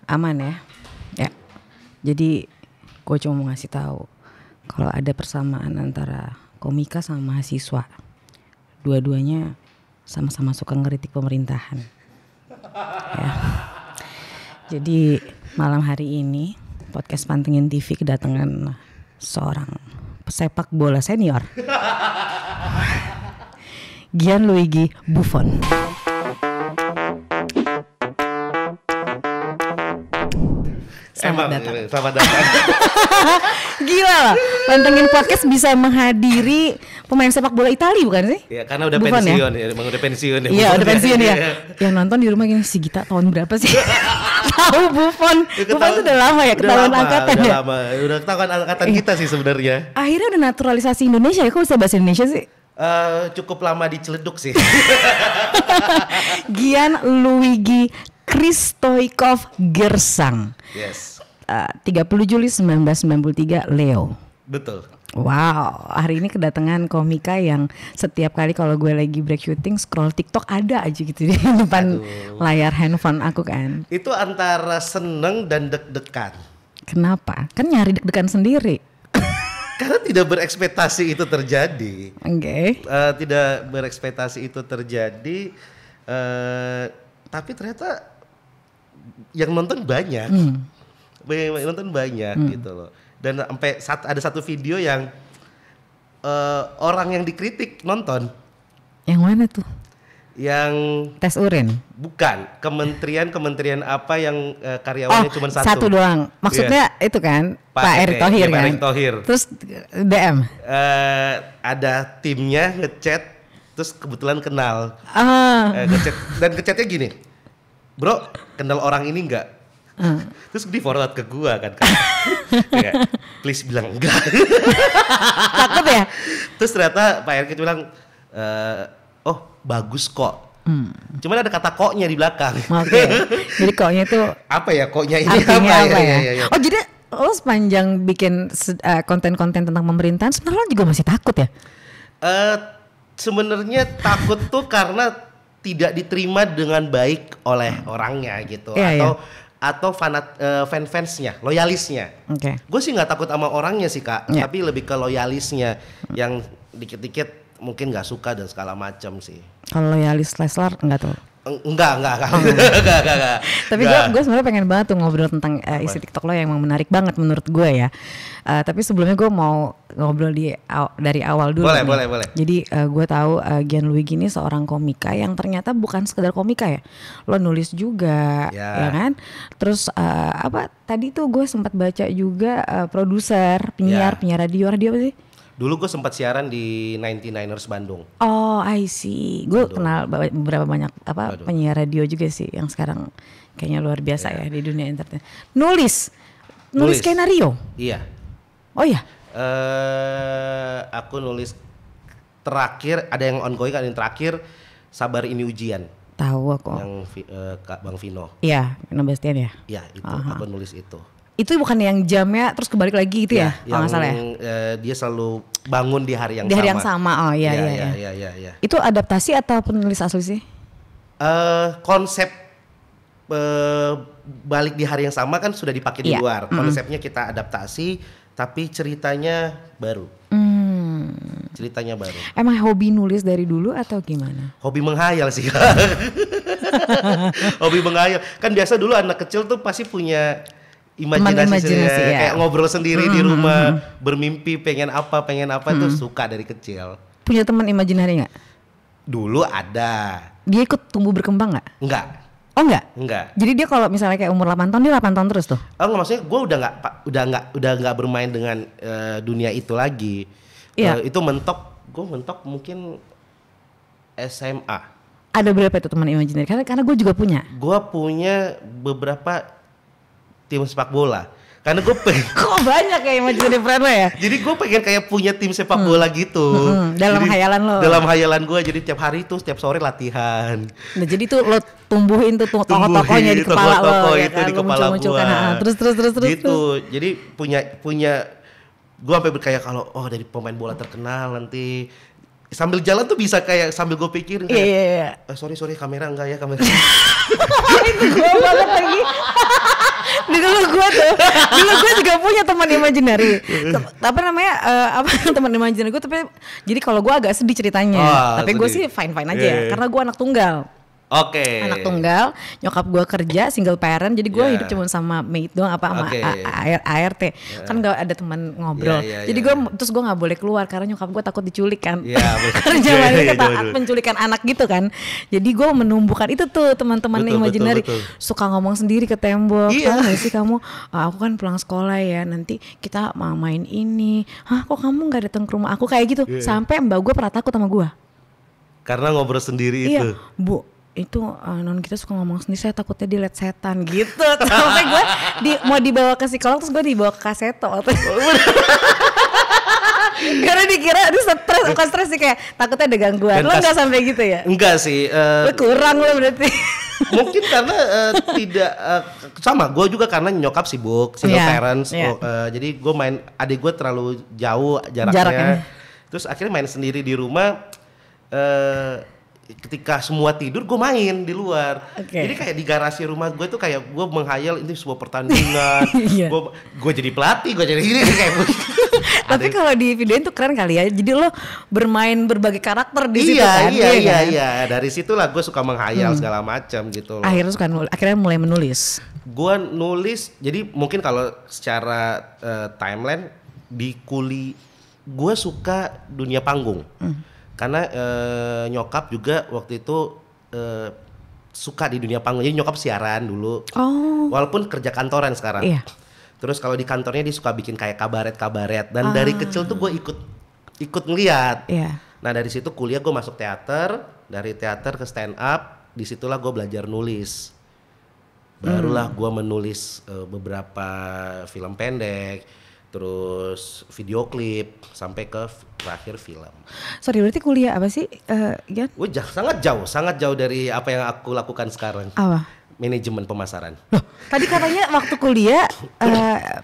Aman ya. Ya. Jadi gue cuma mau ngasih tahu kalau ada persamaan antara komika sama mahasiswa. Dua-duanya sama-sama suka ngeritik pemerintahan. Ya. Jadi malam hari ini podcast Pantengin TV kedatangan seorang pesepak bola senior, Gianluigi Buffon. Selamat datang. Gila lah, Pantengin Podcast bisa menghadiri pemain sepak bola Italia bukan sih? Ya karena udah Buffon, pensiun ya, emang udah pensiun ya. Iya udah pensiun ya. Yang nonton di rumah gini, si Gita tahun berapa sih? Tahu Buffon. Buffon tuh udah lama ya, ketahuan angkatan ya. Udah lama, udah ketahuan angkatan kita sih sebenarnya. Akhirnya udah naturalisasi Indonesia ya, kok bisa bahasa Indonesia sih? Cukup lama diceleduk sih. Gianluigi Kristoikov Gersang. Yes. 30 Juli 1993, Leo. Betul. Wow, hari ini kedatangan komika yang setiap kali kalau gue lagi break shooting scroll TikTok ada aja gitu di depan layar handphone aku kan. Itu antara seneng dan deg-degan. Kenapa? Kan nyari deg-degan sendiri. Karena tidak berekspektasi itu terjadi. Oke. Tidak berekspektasi itu terjadi. Tapi ternyata yang nonton banyak. Yang nonton banyak gitu loh. Dan sampai ada satu video yang orang yang dikritik nonton. Yang mana tuh? Yang tes urin? Bukan, kementerian apa yang karyawannya cuma satu. Satu doang. Maksudnya itu kan Pak Erick Thohir kan? Erick Thohir. Terus DM? Ada timnya ngechat, terus kebetulan kenal. Ngechat, dan ngechatnya gini, bro kenal orang ini nggak? Terus di forward ke gua kan. Kayak, please bilang enggak. Takut ya? Terus ternyata Pak Erick bilang, oh bagus kok. Cuman ada kata koknya di belakang. Oke. Jadi koknya itu apa ya, koknya ini artinya apa ya? Ya. Oh jadi lo sepanjang bikin konten-konten tentang pemerintahan sebenarnya lo juga masih takut ya? Sebenarnya takut tuh karena tidak diterima dengan baik oleh orangnya gitu. Atau fans-fansnya, loyalisnya. Oke. Gue sih nggak takut sama orangnya sih kak, tapi lebih ke loyalisnya yang dikit-dikit mungkin nggak suka dan segala macam sih. Kalau loyalis Leslar enggak tuh? Enggak. Tapi gue sebenarnya pengen banget tuh ngobrol tentang isi TikTok lo yang emang menarik banget menurut gue ya. Tapi sebelumnya gue mau ngobrol dari awal dulu. Boleh. Jadi gue tahu Gianluigi ini seorang komika yang ternyata bukan sekedar komika ya. Lo nulis juga, ya kan? Terus tadi tuh gue sempat baca juga produser, penyiar radio apa sih? Dulu gue sempat siaran di 99ers Bandung. Oh, I see. Gue kenal beberapa banyak penyiar radio juga sih yang sekarang kayaknya luar biasa ya di dunia entertain. Nulis skenario. Iya. Oh iya. Aku nulis terakhir, ada yang ongoing, ada yang terakhir Sabar Ini Ujian. Tahu aku. Yang Kak Bang Vino. Iya, Vino Bastian ya. Iya, itu aku nulis itu. Itu bukan yang jamnya terus kebalik lagi gitu ya? Kalau nggak salah ya? Dia selalu bangun di hari yang sama. Di hari yang sama, oh iya. Itu adaptasi atau penulis asli sih? Konsep balik di hari yang sama kan sudah dipakai di luar. Konsepnya kita adaptasi, tapi ceritanya baru. Ceritanya baru. Emang hobi nulis dari dulu atau gimana? Hobi menghayal sih. Hobi menghayal. Kan biasa dulu anak kecil tuh pasti punya imajinasi ya. Kayak ngobrol sendiri di rumah, bermimpi pengen apa tuh suka dari kecil. Punya teman imajinari nggak? Dulu ada. Dia ikut tumbuh berkembang nggak? Enggak. Oh enggak? Enggak. Jadi dia kalau misalnya kayak umur 8 tahun dia 8 tahun terus tuh? Oh enggak, maksudnya gue udah nggak bermain dengan dunia itu lagi. Itu gue mentok mungkin SMA. Ada berapa itu teman imajinari? Karena gue juga punya. Gue punya beberapa tim sepak bola. Karena gue pengen kok banyak ya imajinasi friend lo ya? Jadi gue pengen kayak punya tim sepak bola gitu. Dalam hayalan lo? Dalam hayalan gue, jadi tiap hari tuh, setiap sore latihan. Nah jadi tuh lo tumbuhin tuh tokoh-tokohnya di kepala lo ya kan? Di kepala gue. Terus. Gitu, jadi punya gue sampai berkayak kalau dari pemain bola terkenal nanti sambil jalan tuh bisa kayak sambil gue pikirin kayak sorry kamera enggak ya kamera. Itu gue banget lagi. dulu gue juga punya teman imaginary. Apa namanya teman imaginary gue, tapi jadi kalau gue agak sedih ceritanya. Tapi gue sih fine aja ya, karena gue anak tunggal. Oke. Anak tunggal, nyokap gue kerja single parent, jadi gue hidup cuma sama maid doang sama ART. Kan gak ada teman ngobrol. Jadi gue terus gue nggak boleh keluar karena nyokap gue takut diculik kan. Karena zaman itu penculikan anak gitu kan. Jadi gue menumbuhkan itu tuh teman-teman imaginary suka ngomong sendiri ke tembok. Tahu gak sih kamu? Aku kan pulang sekolah ya, nanti kita mau main ini. Hah, kok kamu nggak datang ke rumah aku kayak gitu? Sampai mbak gue pernah takut sama gue. Karena ngobrol sendiri itu. Iya, Bu. Itu non kita suka ngomong sendiri, saya takutnya dilihat setan gitu. Sampai gue mau dibawa ke psikolog, terus gue dibawa ke kaseto. Karena dikira itu stres, bukan stres sih, kayak takutnya ada gangguan. Lo nggak sampai gitu ya? Enggak sih. Lo kurang lo berarti. Mungkin karena tidak sama. Gue juga karena nyokap sibuk, single parents. Jadi gue main, adik gue terlalu jauh jaraknya. Terus akhirnya main sendiri di rumah. Ketika semua tidur gue main di luar. Jadi kayak di garasi rumah gue tuh kayak gue menghayal ini sebuah pertandingan. Gue jadi pelatih, gue jadi ini kayak. Tapi kalau di videoin tuh keren kali ya. Jadi lo bermain berbagai karakter di situ kan. Iya. Dari situlah gue suka menghayal segala macam gitu loh. Akhirnya mulai menulis. Gue nulis, jadi mungkin kalau secara timeline di gue suka dunia panggung. Karena nyokap juga waktu itu suka di dunia panggung. Jadi nyokap siaran dulu. Walaupun kerja kantoran sekarang. Terus kalau di kantornya dia suka bikin kayak kabaret. Dan dari kecil tuh gue ikut ngeliat. Nah dari situ kuliah gue masuk teater. Dari teater ke stand up. Disitulah gue belajar nulis. Barulah gue menulis beberapa film pendek. Terus video klip sampai ke terakhir film. Sorry, berarti kuliah apa sih, Gian? Sangat jauh dari apa yang aku lakukan sekarang. Apa? Manajemen pemasaran. Loh, tadi katanya waktu kuliah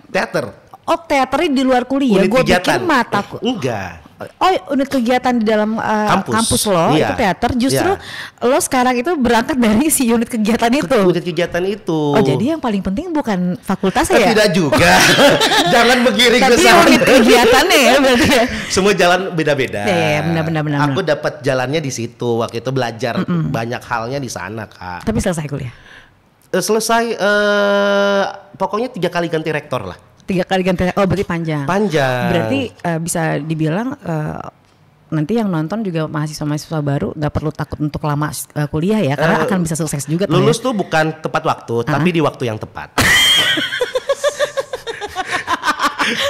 teater. Oh, teaternya di luar kuliah. Gue pikir mataku. Enggak. Oh, unit kegiatan di dalam kampus lo itu teater. Justru lo sekarang itu berangkat dari si unit kegiatan itu. Unit kegiatan itu. Oh, jadi yang paling penting bukan fakultasnya ya? Tidak juga. Jangan menggiring ke sana. Tapi unit kegiatannya ya berarti ya. Semua jalan beda-beda. Ya, benar. Aku dapat jalannya di situ. Waktu itu belajar banyak halnya di sana, Kak. Tapi selesai kuliah? Selesai pokoknya 3 kali ganti rektor lah. 3 kali ganti, berarti panjang. Berarti bisa dibilang nanti yang nonton juga mahasiswa-mahasiswa baru nggak perlu takut untuk lama kuliah ya, karena akan bisa sukses juga. Lulus tuh bukan tepat waktu, tapi di waktu yang tepat.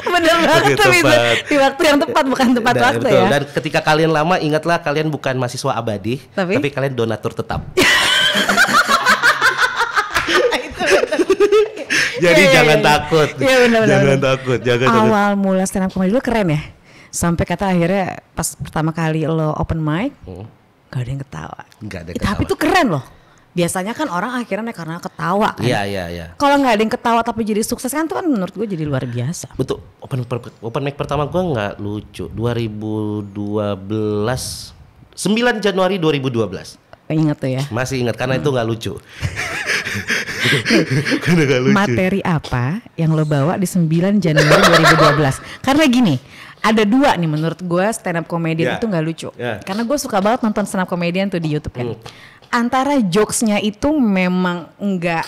Bener banget tuh itu, di waktu yang tepat bukan tepat waktu ya. Dan ketika kalian lama, ingatlah kalian bukan mahasiswa abadi, tapi kalian donatur tetap. Jadi jangan takut. Jangan takut. Awal mula stand up comedy lu keren ya. Sampai kata akhirnya pas pertama kali lo open mic, gak ada yang ketawa. Tapi itu keren loh. Biasanya kan orang akhirnya karena ketawa kan. Iya. Kalau nggak ada yang ketawa tapi jadi sukses kan, tuh kan menurut gue jadi luar biasa. Betul. Open mic pertama gue nggak lucu. 2012, 9 Januari 2012. Ingat tuh ya. Masih ingat karena itu nggak lucu. Materi apa yang lo bawa di 9 Januari 2012? Karena gini, ada 2 nih menurut gue stand up comedian itu nggak lucu. Karena gue suka banget nonton stand up comedian tuh di YouTube kan. Antara jokesnya itu memang nggak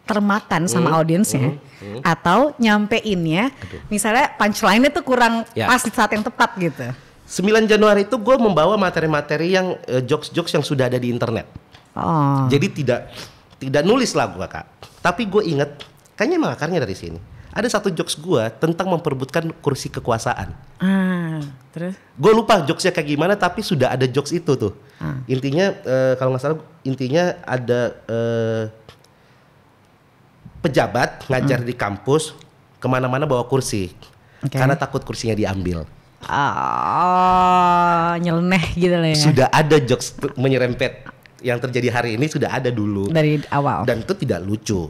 termakan sama audiensnya, atau nyampeinnya, misalnya punchline-nya tuh kurang pas di saat yang tepat gitu. 9 Januari itu gue membawa materi-materi yang jokes-jokes yang sudah ada di internet. Jadi tidak nulis lah gue, Kak. Tapi gue inget, kayaknya emang akarnya dari sini. Ada satu jokes gue tentang memperebutkan kursi kekuasaan. Terus? Gue lupa jokesnya kayak gimana, tapi sudah ada jokes itu tuh. Intinya kalau nggak salah, intinya ada pejabat ngajar di kampus, kemana-mana bawa kursi, karena takut kursinya diambil. Nyeleneh gitu lah ya. Sudah ada jokes menyerempet yang terjadi hari ini, sudah ada dulu dari awal, dan itu tidak lucu.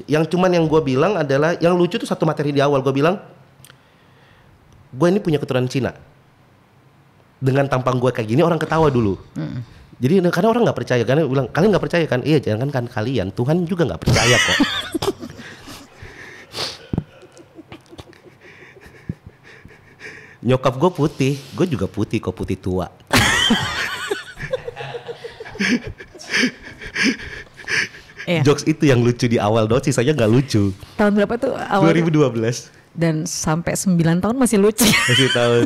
Yang cuman yang gue bilang adalah yang lucu tuh satu materi di awal. Gue bilang gue ini punya keturunan Cina. Dengan tampang gue kayak gini orang ketawa dulu. Jadi karena orang nggak percaya, karena bilang kalian nggak percaya kan? Iya, jangan kan kalian, Tuhan juga nggak percaya kok. Nyokap gue putih, gue juga putih kok, putih tua. Jokes itu yang lucu di awal doang, sisanya gak lucu. Tahun berapa tuh awal? 2012. Dan sampai 9 tahun masih lucu. Masih tahun.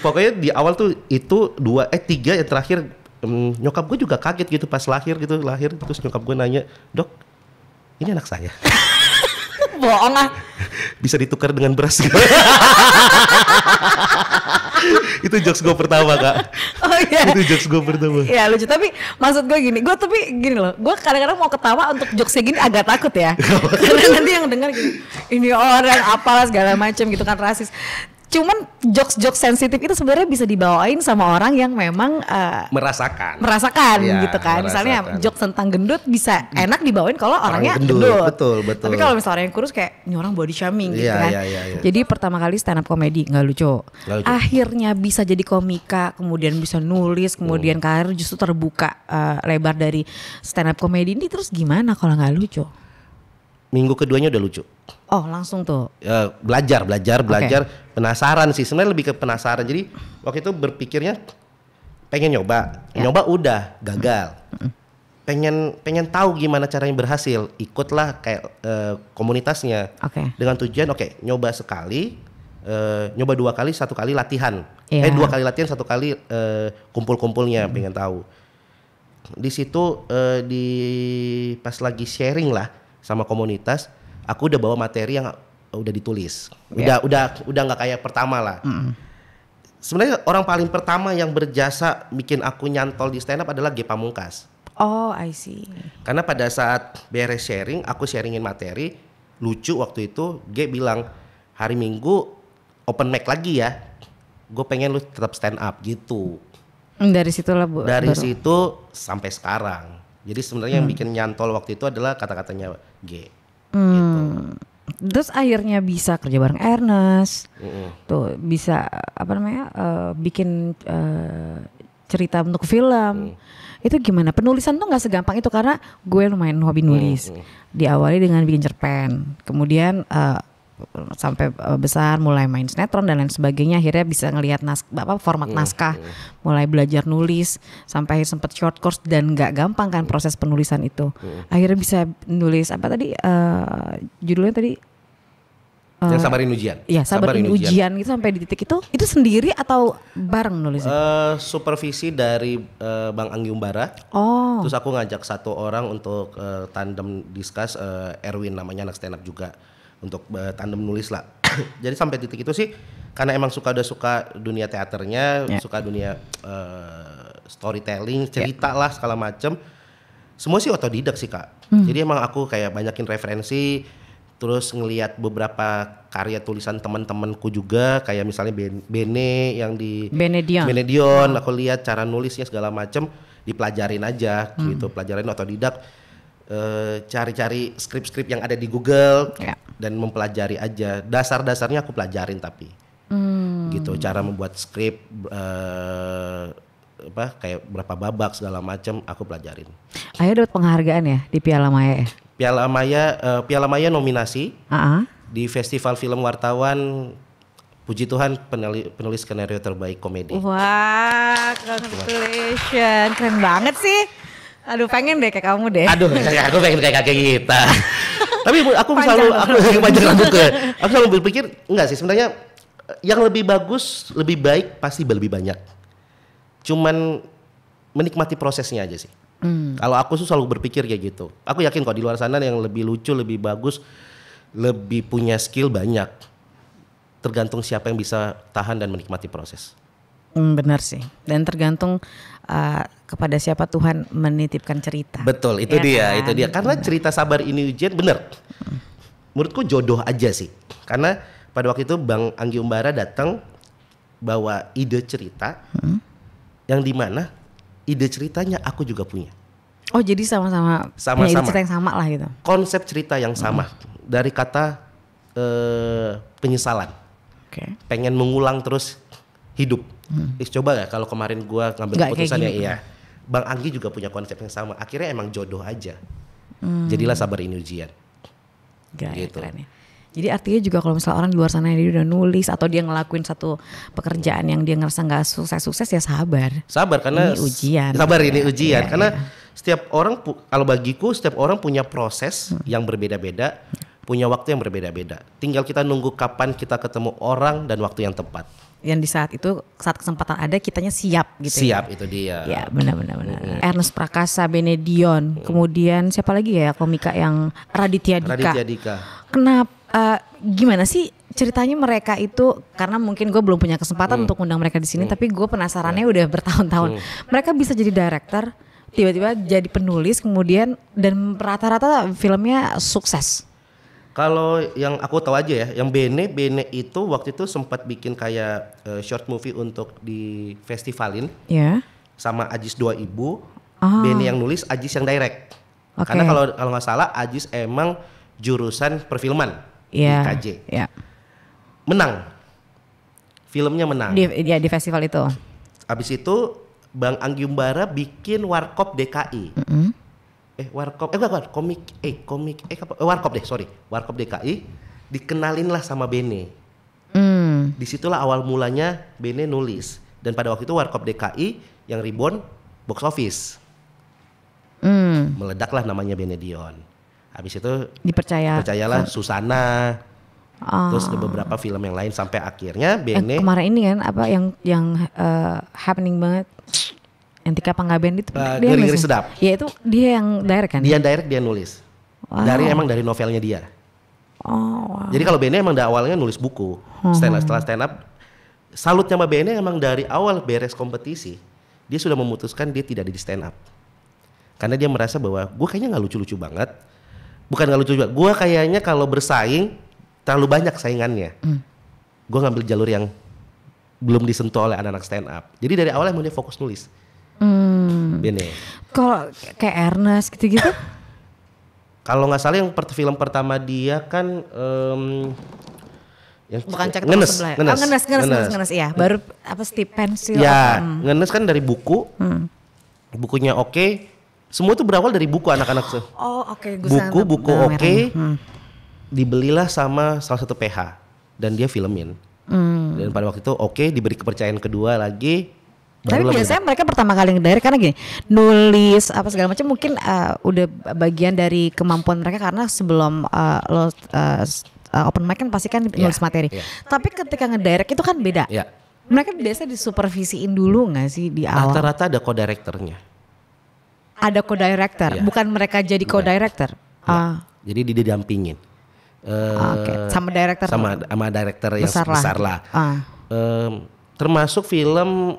Pokoknya di awal tuh itu 3 yang terakhir. Nyokap gue juga kaget gitu pas lahir. Terus nyokap gue nanya, "Dok, ini anak saya." Bohong ah. Bisa ditukar dengan beras. Itu jokes gue pertama, Kak. Oh iya. Itu jokes gue pertama. Iya lucu, tapi maksud gue gini, loh, gue kadang-kadang mau ketawa untuk jokesnya gini agak takut ya. Karena nanti yang dengar gini, ini orang apalah segala macam gitu kan, rasis. Cuman jokes sensitif itu sebenarnya bisa dibawain sama orang yang memang merasakan ya, gitu kan. Misalnya jokes tentang gendut bisa enak dibawain kalau orangnya gendut. Betul. Tapi kalau misalnya orang yang kurus kayak ini orang body shaming gitu kan. Iya. Jadi pertama kali stand up comedy nggak lucu. Akhirnya bisa jadi komika, kemudian bisa nulis, kemudian karir justru terbuka lebar dari stand up comedy ini. Terus gimana kalau nggak lucu? Minggu keduanya udah lucu. Oh langsung tuh? Belajar. Penasaran sih, sebenarnya lebih ke penasaran. Jadi waktu itu berpikirnya pengen nyoba udah gagal. Pengen tahu gimana caranya berhasil. Ikutlah kayak komunitasnya. Dengan tujuan nyoba sekali, nyoba 2 kali, 1 kali latihan. 2 kali latihan, 1 kali kumpul-kumpulnya, pengen tahu. Di situ pas lagi sharing lah sama komunitas, aku udah bawa materi yang udah ditulis. Udah nggak kayak pertama lah. Sebenarnya orang paling pertama yang berjasa bikin aku nyantol di stand up adalah Ge Pamungkas. Oh, I see. Karena pada saat beres sharing, aku sharingin materi, lucu waktu itu, Ge bilang, "Hari Minggu open mic lagi ya. Gue pengen lu tetap stand up," gitu. Dari situlah Bu. Dari situ sampai sekarang. Jadi sebenarnya yang bikin nyantol waktu itu adalah kata-katanya G. Gitu. Terus akhirnya bisa kerja bareng Ernest, tuh bisa bikin cerita untuk film. Itu gimana? Penulisan tuh nggak segampang itu karena gue lumayan hobi nulis. Diawali dengan bikin cerpen, kemudian sampai besar mulai main sinetron dan lain sebagainya, akhirnya bisa ngelihat format naskah, mulai belajar nulis sampai sempat short course dan nggak gampang kan proses penulisan itu. Akhirnya bisa nulis apa tadi judulnya tadi yang sabarin ujian. Iya, sabarin ujian itu sampai di titik itu sendiri atau bareng nulisnya? Supervisi dari Bang Anggi Umbara. Oh. Terus aku ngajak 1 orang untuk tandem discuss, Erwin namanya, anak stand up juga, untuk tandem nulis lah. Jadi sampai titik itu sih karena emang udah suka dunia teaternya, suka dunia storytelling, cerita lah segala macem. Semua sih otodidak sih, Kak. Jadi emang aku kayak banyakin referensi, terus ngelihat beberapa karya tulisan teman-temanku juga, kayak misalnya Bene yang di Benedion, aku lihat cara nulisnya segala macem, dipelajarin aja gitu, pelajarin otodidak. Cari-cari skrip-skrip yang ada di Google dan mempelajari aja. Dasar-dasarnya aku pelajarin tapi gitu, cara membuat skrip kayak berapa babak segala macam aku pelajarin. Ayo dapat penghargaan ya di Piala Maya ya? Piala Maya nominasi di Festival Film Wartawan. Puji Tuhan penulis skenario terbaik komedi. Wah, congratulations, keren banget sih. Aduh, pengen deh kayak kamu deh. Aduh, aku pengen kayak kita. Tapi aku selalu berpikir enggak sih, sebenarnya yang lebih bagus, lebih baik pasti lebih banyak. Cuman menikmati prosesnya aja sih. Kalau aku tuh selalu berpikir kayak gitu. Aku yakin kok di luar sana yang lebih lucu, lebih bagus, lebih punya skill banyak. Tergantung siapa yang bisa tahan dan menikmati proses. Benar sih. Dan tergantung kepada siapa Tuhan menitipkan cerita. Betul, itu dia. Karena cerita Sabar Ini Ujian bener. Menurutku jodoh aja sih. Karena pada waktu itu Bang Anggi Umbara datang bawa ide cerita yang dimana ide ceritanya aku juga punya. Oh, jadi sama-sama ide cerita yang sama lah gitu. Konsep cerita yang sama. Dari kata penyesalan. Pengen mengulang terus hidup. Coba ya kalau kemarin gua ngambil keputusannya iya. Bang Anggi juga punya konsep yang sama. Akhirnya emang jodoh aja. Jadilah Sabar Ini Ujian. Gitu. Keren ya. Jadi artinya juga kalau misalnya orang di luar sana dia udah nulis atau dia ngelakuin satu pekerjaan yang dia ngerasa nggak sukses ya sabar. Sabar karena ini ujian. Sabar ini ujian karena setiap orang kalau bagiku setiap orang punya proses yang berbeda-beda, punya waktu yang berbeda-beda. Tinggal kita nunggu kapan kita ketemu orang dan waktu yang tepat. Yang di saat kesempatan ada kitanya siap gitu. Siap itu dia. Ya benar. Ernest Prakasa, Benedion, kemudian siapa lagi ya komika yang Raditya Dika. Kenapa gimana sih ceritanya mereka itu? Karena mungkin gue belum punya kesempatan untuk undang mereka di sini, tapi gue penasarannya udah bertahun-tahun. Mereka bisa jadi director, tiba-tiba jadi penulis, kemudian dan rata-rata filmnya sukses. Kalau yang aku tahu aja ya, yang Bene itu waktu itu sempat bikin kayak short movie untuk di festivalin, sama Ajis Dua Ibu. Bene yang nulis, Ajis yang direct. Karena kalau nggak salah Ajis emang jurusan perfilman di KJ. Menang, filmnya menang. Di festival itu. Abis itu Bang Anggi Umbara bikin Warkop DKI. Warkop DKI dikenalin lah sama Bene. Disitulah awal mulanya Bene nulis, dan pada waktu itu Warkop DKI yang rebound box office. Meledaklah namanya Benedion. Habis itu percayalah Susana. Terus ada beberapa film yang lain sampai akhirnya Bene kemarin ini kan apa yang happening banget, yang Tika Panggabean itu Ngeri-Ngeri Sedap. Ya itu dia yang direct kan? Dia direct, dia nulis. Dari novelnya dia. Jadi kalau Bene emang dari awalnya nulis buku. Setelah stand up, salutnya sama Bene emang dari awal beres kompetisi, dia sudah memutuskan dia tidak di stand up. Karena dia merasa bahwa gue kayaknya nggak lucu-lucu banget. Bukan nggak lucu juga, gue kayaknya kalau bersaing terlalu banyak saingannya. Gue ngambil jalur yang belum disentuh oleh anak-anak stand up. Jadi dari awal emang dia fokus nulis. Bene. Kalau kayak Ernest gitu-gitu? Kalau nggak salah yang film pertama dia kan yang bukan Cek Toko Sebelah. Ngenes ya. Baru apa Steve Pensil. Ya, Ngenes kan dari buku. Bukunya oke. Semua itu berawal dari buku anak-anak. Buku oke. Dibelilah sama salah satu PH dan dia filmin. Dan pada waktu itu diberi kepercayaan kedua lagi. Tapi biasanya mereka pertama kali ngedirect karena gini, nulis apa segala macam mungkin udah bagian dari kemampuan mereka, karena sebelum open mic kan pasti kan nulis materi. Tapi ketika ngedirect itu kan beda. Mereka biasa disupervisiin dulu nggak sih di awal? Rata-rata ada co-directornya. Ada co-director, bukan mereka jadi co-director. Jadi didampingin. Sama director. Sama director yang besar lah. Termasuk film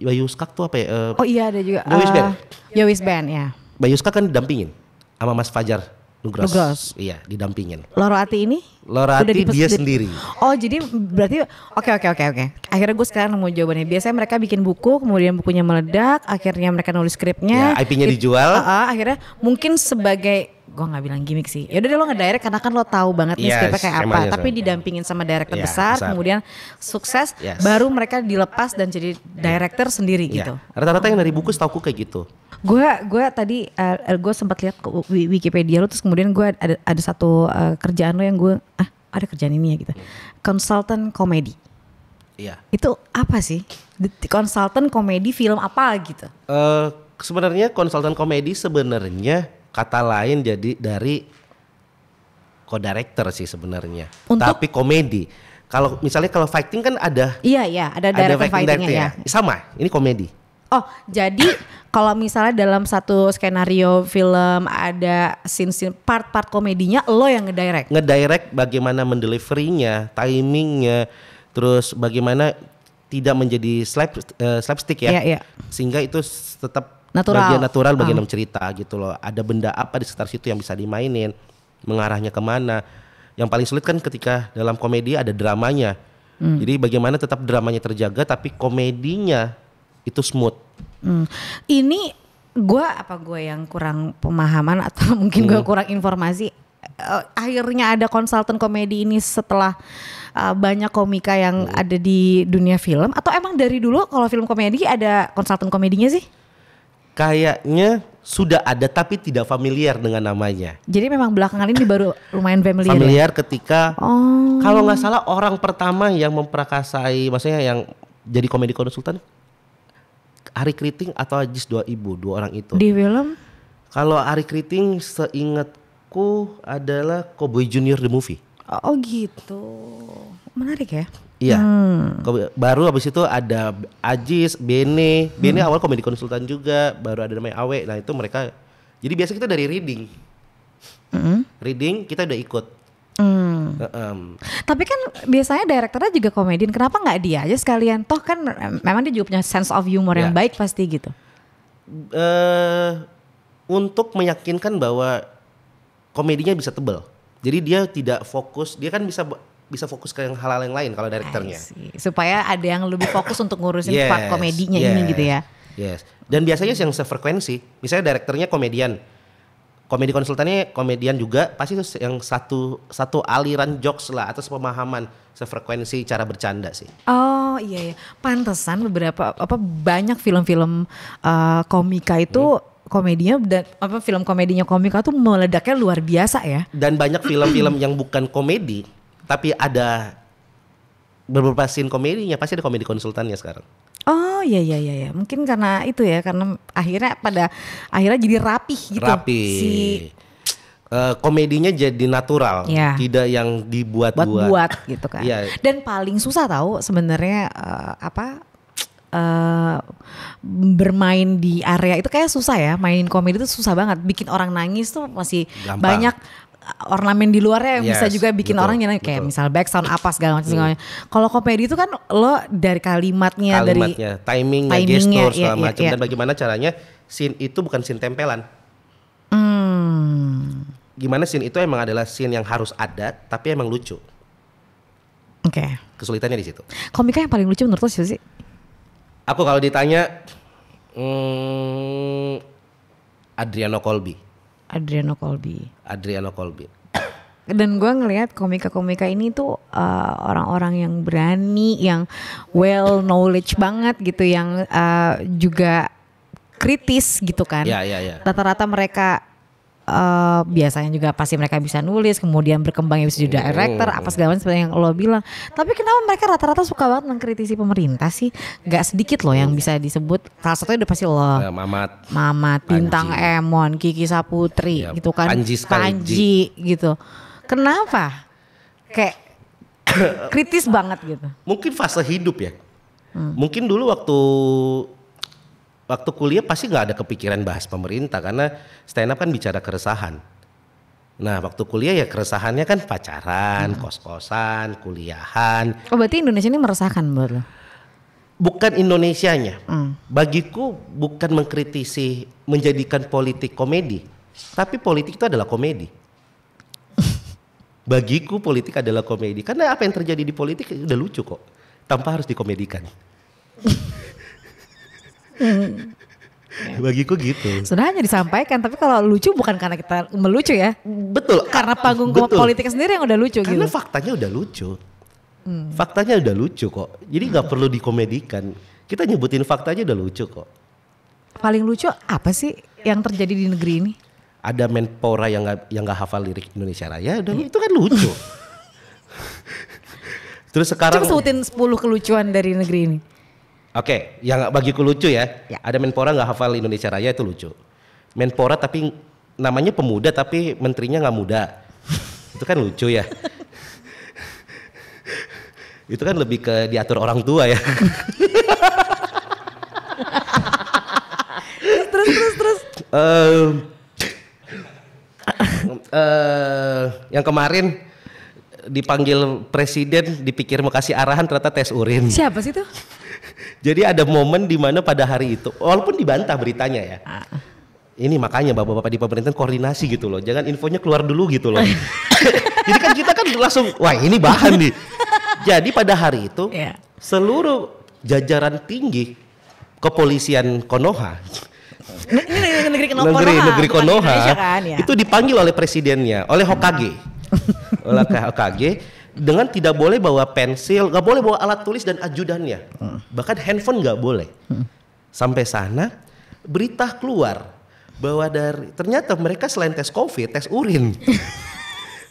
Bayu Skak tuh apa ya? Ada juga. Yowis Band ya. Bayu Skak kan didampingin sama Mas Fajar Nugros. Iya, didampingin. Lorati ini? Lorati dia sendiri. Jadi berarti oke. Akhirnya gue sekarang nemu jawabannya. Biasanya mereka bikin buku, kemudian bukunya meledak, akhirnya mereka nulis skripnya. IP-nya dijual. Akhirnya mungkin sebagai, gue nggak bilang gimmick sih. Ya udah lo ngedirect karena kan lo tahu banget nih skripnya kayak apa. Tapi didampingin sama director besar, kemudian sukses, baru mereka dilepas dan jadi director sendiri gitu. Rata-rata yang dari buku setauku kayak gitu. Gue tadi gue sempat lihat ke Wikipedia lo, terus kemudian gue ada satu kerjaan lo yang gue ada kerjaan ini ya gitu. Konsultan komedi. Iya. Itu apa sih? Konsultan komedi film apa gitu? Sebenarnya konsultan komedi sebenarnya kata lain jadi dari co-director sih sebenarnya. Tapi komedi. Kalau misalnya kalau fighting kan ada. Iya, ada director fightingnya ya. Sama, ini komedi. Jadi kalau misalnya dalam satu skenario film ada scene part-part komedinya, lo yang ngedirect? Ngedirect bagaimana mendeliverinya, timingnya, terus bagaimana tidak menjadi slapstick ya. Iya. Sehingga itu tetap bagian natural, bagian cerita gitu loh. Ada benda apa di sekitar situ yang bisa dimainin, mengarahnya kemana. Yang paling sulit kan ketika dalam komedi ada dramanya. Jadi bagaimana tetap dramanya terjaga tapi komedinya itu smooth. Ini gue yang kurang pemahaman atau mungkin gue kurang informasi. Akhirnya ada konsultan komedi ini setelah banyak komika yang ada di dunia film, atau emang dari dulu kalau film komedi ada konsultan komedinya sih? Kayaknya sudah ada tapi tidak familiar dengan namanya. Jadi memang belakangan ini baru lumayan familiar. Familiar ya? Ketika kalau nggak salah orang pertama yang memperakasai, maksudnya yang jadi komedi konsultan, Ari Kriting atau Ajis Dua Ibu, dua orang itu. Di film? Kalau Ari Kriting seingatku adalah Cowboy Junior the Movie. Oh gitu, menarik ya. Iya, baru habis itu ada Ajis, Bene awal komedi konsultan juga, baru ada namanya Awe. Nah itu mereka, jadi biasa kita dari reading, reading kita udah ikut. Tapi kan biasanya direkturnya juga komedian, kenapa nggak dia aja sekalian? Toh kan memang dia juga punya sense of humor yang baik pasti gitu. Untuk meyakinkan bahwa komedinya bisa tebal, jadi dia tidak fokus, dia kan bisa fokus ke hal-hal yang lain kalau direkturnya. Supaya ada yang lebih fokus untuk ngurusin part komedinya ini gitu ya. Yes. Dan biasanya yang sefrekuensi, misalnya direkturnya komedian, komedi konsultannya komedian juga, pasti itu yang satu aliran jokes lah atau pemahaman sefrekuensi cara bercanda sih. Oh iya, pantesan beberapa banyak film-film komika itu komedinya dan film komedinya komika tuh meledaknya luar biasa ya. Dan banyak film-film yang bukan komedi tapi ada beberapa scene komedinya, pasti ada komedi konsultannya sekarang. Oh iya, mungkin karena itu ya, karena akhirnya jadi rapih gitu. Komedinya jadi natural, tidak yang dibuat-buat gitu kan. Dan paling susah tahu sebenarnya bermain di area itu kayak susah ya, mainin komedi itu susah banget, bikin orang nangis tuh masih gampang. Banyak ornamen di luarnya yang bisa juga bikin orang nyanyi kayak misal backsound apa segala macam. Kalau komedi itu kan lo dari kalimatnya dari timingnya, gestur segala macam dan bagaimana caranya scene itu bukan scene tempelan. Gimana scene itu emang adalah scene yang harus ada tapi emang lucu. Oke. Kesulitannya di situ. Komika yang paling lucu menurut lo siapa sih? Aku kalau ditanya Adriano Colby. Dan gue ngelihat komika-komika ini tuh orang-orang yang berani, yang well knowledge banget gitu, yang juga kritis gitu kan. Rata-rata mereka biasanya juga pasti mereka bisa nulis, kemudian berkembangnya bisa jadi director apa segala macam seperti yang lo bilang. Tapi kenapa mereka rata-rata suka banget mengkritisi pemerintah sih? Gak sedikit loh yang bisa disebut. Salah satunya udah pasti lo, Mamat, Bintang Emon, Kiki Saputri gitu kan, Panji gitu. Kenapa? Kayak kritis banget gitu. Mungkin fase hidup ya. Mungkin dulu waktu kuliah pasti nggak ada kepikiran bahas pemerintah karena stand up kan bicara keresahan. Nah waktu kuliah ya keresahannya kan pacaran, kos-kosan, kuliahan. Oh berarti Indonesia ini meresahkan buat lo? Bukan Indonesianya. Bagiku bukan mengkritisi menjadikan politik komedi, tapi politik itu adalah komedi. Bagiku politik adalah komedi karena apa yang terjadi di politik udah lucu kok, tanpa harus dikomedikan. Bagiku gitu. Sudah hanya disampaikan, tapi kalau lucu bukan karena kita melucu ya. Betul. Karena panggung politiknya sendiri yang udah lucu. Karena gitu. Faktanya udah lucu. Faktanya udah lucu kok. Jadi nggak perlu dikomedikan. Kita nyebutin faktanya udah lucu kok. Paling lucu apa sih yang terjadi di negeri ini? Ada Menpora yang nggak hafal lirik Indonesia Raya, dan itu kan lucu. Terus sekarang. Coba sebutin 10 kelucuan dari negeri ini. Oke, yang bagiku lucu ya. Ada Menpora nggak hafal Indonesia Raya itu lucu. Menpora tapi namanya pemuda tapi menterinya nggak muda, itu kan lucu ya. Itu kan lebih ke diatur orang tua ya. Terus. Yang kemarin dipanggil presiden, dipikir mau kasih arahan, ternyata tes urin. Siapa sih tuh? Jadi ada momen di mana pada hari itu, walaupun dibantah beritanya ya. Ini makanya bapak-bapak di pemerintahan koordinasi gitu loh, jangan infonya keluar dulu gitu loh. Jadi kan kita kan langsung, wah ini bahan nih. Jadi pada hari itu seluruh jajaran tinggi kepolisian Konoha, negeri Konoha kan, ya. Itu dipanggil oleh presidennya, oleh Hokage, oleh Hokage, dengan tidak boleh bawa pensil, nggak boleh bawa alat tulis dan ajudannya, bahkan handphone nggak boleh. Sampai sana berita keluar bahwa ternyata mereka selain tes COVID, tes urin.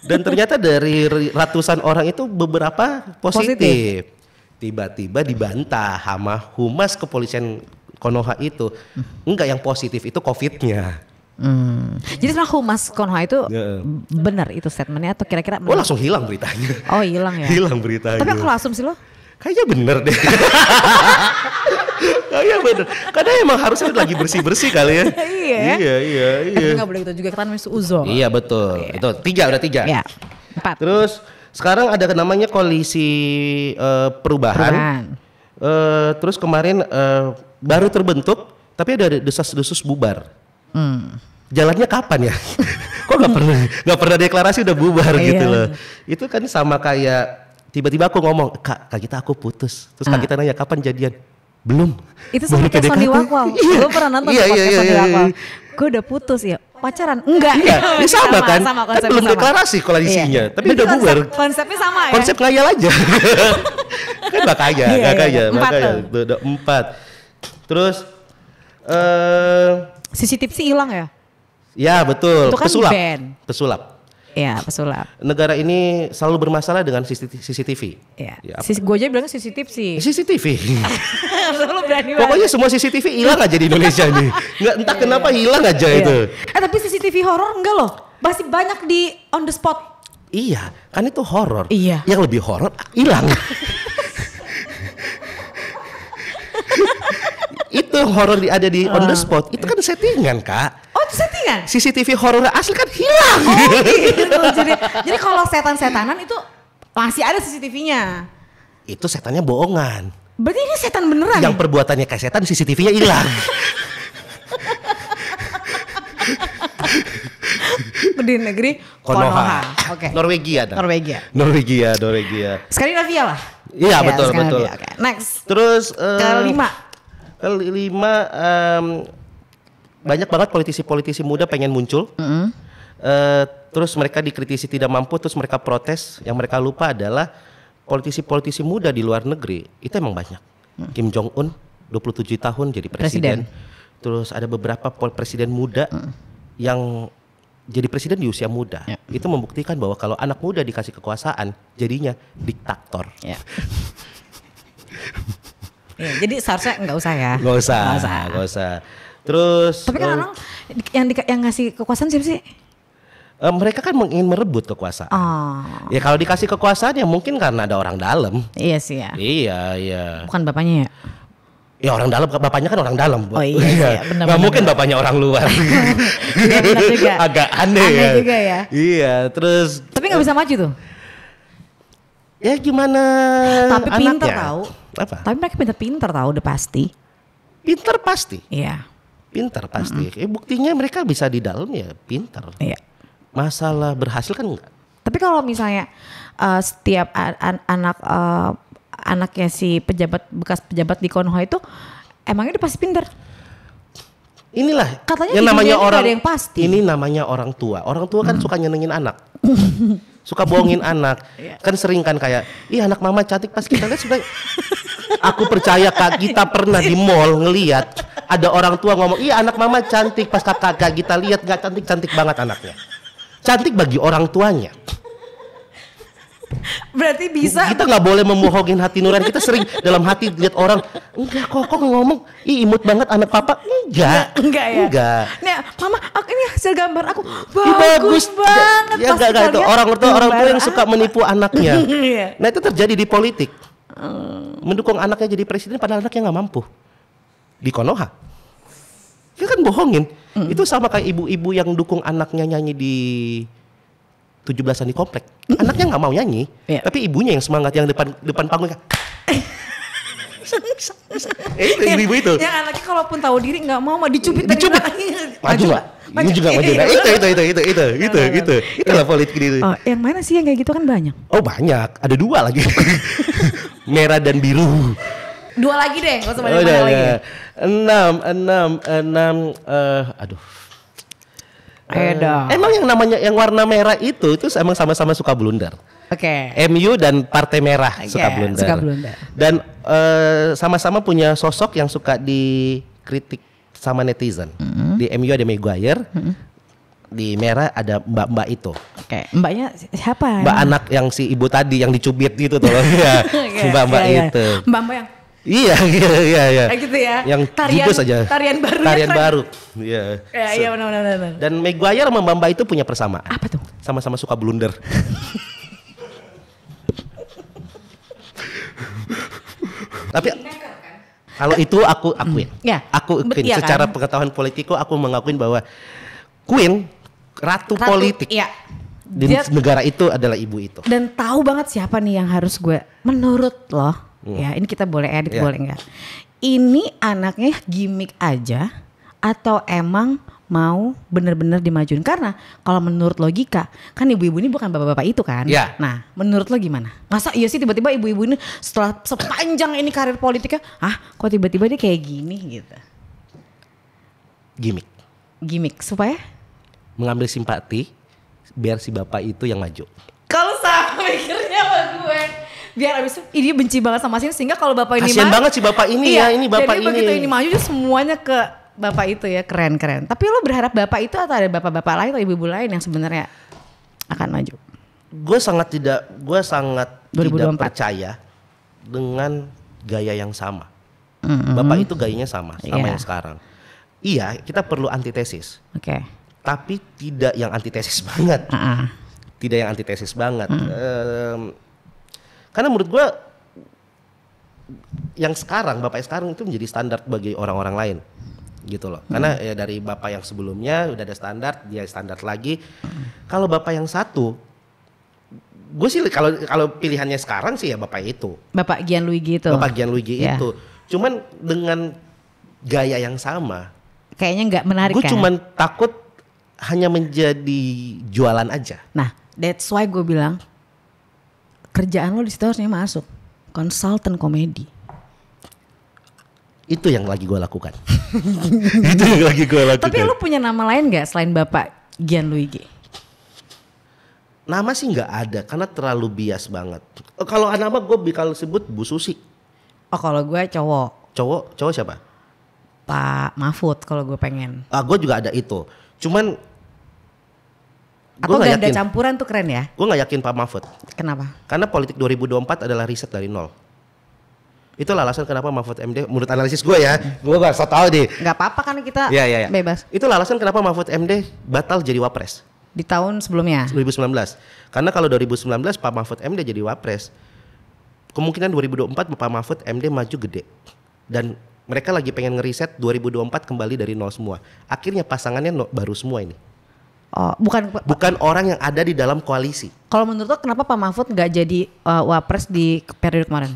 Dan ternyata dari ratusan orang itu beberapa positif. Tiba-tiba dibantah sama humas kepolisian Konoha itu. Enggak, yang positif itu COVID-nya. Jadi sebenarnya humas Konoha itu benar itu statementnya atau kira-kira benar? Oh langsung hilang beritanya. Oh hilang ya? Hilang beritanya. Tapi kalau asumsi lo? Kayaknya bener deh. Kayaknya bener. Karena emang harusnya lagi bersih-bersih kali ya. Iya. Tapi gak boleh gitu juga kan uzon. Iya betul. Itu udah tiga. Iya. 4. Terus sekarang ada namanya koalisi perubahan. Terus kemarin baru terbentuk tapi ada desas-desus bubar. Jalannya kapan ya? Kok nggak pernah deklarasi udah bubar gitu loh. Itu kan sama kayak tiba-tiba aku ngomong, Kak kita aku putus. Terus Kak kita nanya kapan jadian? Belum. Itu sama kayak Sony Wakwau. Gue pernah nonton podcast Sony Wakwau. Gue udah putus ya. Pacaran? Enggak. Iya, ini sama kan? Kan belum deklarasi koalisinya, tapi udah bubar. Konsepnya sama ya? Konsep ngayal aja. Kan makanya. Udah 4. Terus CCTV sih hilang ya? Ya betul, itu kan pesulap. Iya, pesulap. Negara ini selalu bermasalah dengan CCTV. Iya. Gue aja bilangnya CCTV sih. CCTV. Lu berani Pokoknya semua CCTV hilang aja di Indonesia nih. Entah kenapa hilang aja itu. Tapi CCTV horor enggak loh. Masih banyak di on the spot. Iya, kan itu horor. Iya. Yang lebih horor hilang. Itu horor ada di on the spot. Itu kan settingan, Kak. Oh, itu settingan? CCTV horor asli kan hilang. Oh, gitu. Jadi kalau setan-setanan itu masih ada CCTV-nya. Itu setannya bohongan. Berarti ini setan beneran. Yang perbuatannya kayak setan, CCTV-nya hilang. Di negeri Konoha. Oke. Norwegia. Norwegia. Skandinavia lah. Iya, betul. Okay. Next. Terus kelima banyak banget politisi-politisi muda pengen muncul. Terus mereka dikritisi tidak mampu, terus mereka protes. Yang mereka lupa adalah politisi-politisi muda di luar negeri itu emang banyak. Kim Jong Un 27 tahun jadi presiden. Terus ada beberapa presiden muda yang jadi presiden di usia muda. Itu membuktikan bahwa kalau anak muda dikasih kekuasaan jadinya diktator. Jadi seharusnya nggak usah ya. Nggak usah. Terus tapi kan orang yang ngasih kekuasaan siapa sih? Mereka kan ingin merebut kekuasaan. Ya kalau dikasih kekuasaan ya mungkin karena ada orang dalam. Iya sih ya. Iya. Bukan bapaknya ya? Ya orang dalam, bapaknya kan orang dalam. Oh iya. Benar. Gak mungkin bapaknya orang luar. Iya benar juga. Agak aneh juga ya. Iya, terus. Tapi nggak bisa maju tuh. Ya gimana? Tapi pinter tahu. Apa? Tapi mereka pinter tahu udah pasti. Pinter pasti. Iya. Pinter pasti. Buktinya mereka bisa di dalam ya pinter. Iya. Masalah berhasil kan enggak. Tapi kalau misalnya setiap anaknya si bekas pejabat di Konoha itu emangnya dia pasti pinter. Inilah katanya yang namanya orang ada yang pasti. Ini namanya orang tua. Orang tua kan suka nyenengin anak. Suka bohongin anak. Kan sering kan kayak, "Ih, anak mama cantik," pas kita lihat sebenarnya. Aku percaya Kak, kita pernah di mall ngelihat ada orang tua ngomong, "Iya, anak mama cantik," pas kakak kita lihat enggak cantik banget anaknya. Cantik bagi orang tuanya. Berarti bisa. Kita nggak boleh membohongin hati nurani. Kita sering dalam hati lihat orang, enggak kok ngomong, "Ih, imut banget anak papa." Enggak ya. Enggak. Nih, mama, ini hasil gambar aku bagus banget. Ya enggak itu orang tua yang suka menipu anaknya. Nah itu terjadi di politik. Mendukung anaknya jadi presiden padahal anaknya nggak mampu. Di Konoha. Kita kan bohongin. Itu sama kayak ibu-ibu yang dukung anaknya nyanyi di 17-an di komplek. Anaknya nggak mau nyanyi, tapi ibunya yang semangat yang depan panggung. Itu ibu-ibu itu. Yang anaknya kalaupun tahu diri nggak mau dicubit. Maju nggak? Ini juga maju. Itu. Itulah politik itu. Oh, yang mana sih yang kayak gitu kan banyak? Oh banyak, ada 2 lagi. Merah dan biru. 2 lagi deh, nggak usah banyak lagi. 6. Aduh. Emang yang warna merah itu emang sama-sama suka blunder. Oke. MU dan Partai Merah suka blunder. Dan sama-sama punya sosok yang suka dikritik sama netizen. Di MU ada Maguire. Di merah ada mbak-mbak itu. Oke, mbaknya siapa? Mbak anak yang si ibu tadi yang dicubit gitu tuh. Ya, si mbak-mbak itu. Mbak-mbak yang iya. kayak gitu ya. Yang jibus aja. Tarian baru. Tarian baru. Iya. Iya benar. Dan Maguire sama mbak-mbak itu punya persamaan. Apa tuh? Sama-sama suka blunder. Tapi kalau itu aku akuin. Ya, Aku akuin iya secara kan? pengetahuan politiku aku mengakuin bahwa Queen ratu politik. Iya. Di negara itu adalah ibu itu. Dan tahu banget siapa nih yang harus gue menurut lo. Ya, ini kita boleh edit boleh enggak? Ini anaknya gimmick aja atau emang mau bener-bener dimajuin? Karena kalau menurut logika kan ibu-ibu ini bukan bapak-bapak itu kan. Ya. Nah menurut lo gimana? Masa iya sih tiba-tiba ibu-ibu ini setelah sepanjang ini karir politiknya, kok tiba-tiba dia kayak gini gitu? Gimmick supaya? Mengambil simpati biar si bapak itu yang maju. Kalau sama mikirnya sama gue, biar abis itu dia benci banget sama sini sehingga kalau bapak ini kasian banget si bapak ini ya, ini bapak jadi ini. begitu ini maju dia semuanya ke bapak itu ya, keren. Tapi lo berharap bapak itu atau ada bapak-bapak lain atau ibu-ibu lain yang sebenarnya akan maju? Gue sangat tidak 2024. percaya dengan gaya yang sama. Bapak itu gayanya sama yang sekarang. Iya, kita perlu antitesis. Oke. Tapi tidak yang antitesis banget. Tidak yang antitesis banget. Karena menurut gue yang sekarang, bapak sekarang itu menjadi standar bagi orang-orang lain. Gitu loh. Karena ya dari bapak yang sebelumnya udah ada standar, dia standar lagi. Kalau bapak yang satu, gue sih kalau pilihannya sekarang sih ya bapak itu. Bapak Gianluigi itu. Bapak Gianluigi itu. Cuman dengan gaya yang sama. Kayaknya nggak menarik Gue kan? cuman takut hanya menjadi jualan aja. Nah, that's why gue bilang kerjaan lo di situ harusnya masuk konsultan komedi. Itu yang lagi gue lakukan. Itu yang lagi gue lakukan. Tapi lo punya nama lain nggak selain Bapak Gianluigi? Nama sih nggak ada karena terlalu bias banget. Kalau nama gue bakal sebut Bu Susi. Oh kalau gue cowok. Cowok siapa? Pak Mahfud kalau gue pengen. Gue juga ada itu. Cuman atau ganda campuran tuh keren ya? Gue gak yakin Pak Mahfud. Kenapa? Karena politik 2024 adalah riset dari nol. Itulah alasan kenapa Mahfud MD, menurut analisis gue ya, gue gak usah tahu deh. Gak apa-apa kan kita bebas. Itulah alasan kenapa Mahfud MD batal jadi wapres. Di tahun sebelumnya? 2019. Karena kalau 2019 Pak Mahfud MD jadi wapres, kemungkinan 2024 Pak Mahfud MD maju gede. Dan mereka lagi pengen ngeriset 2024 kembali dari nol semua. Akhirnya pasangannya baru semua ini. Oh, bukan orang yang ada di dalam koalisi. Kalau menurut lo kenapa Pak Mahfud nggak jadi wapres di periode kemarin?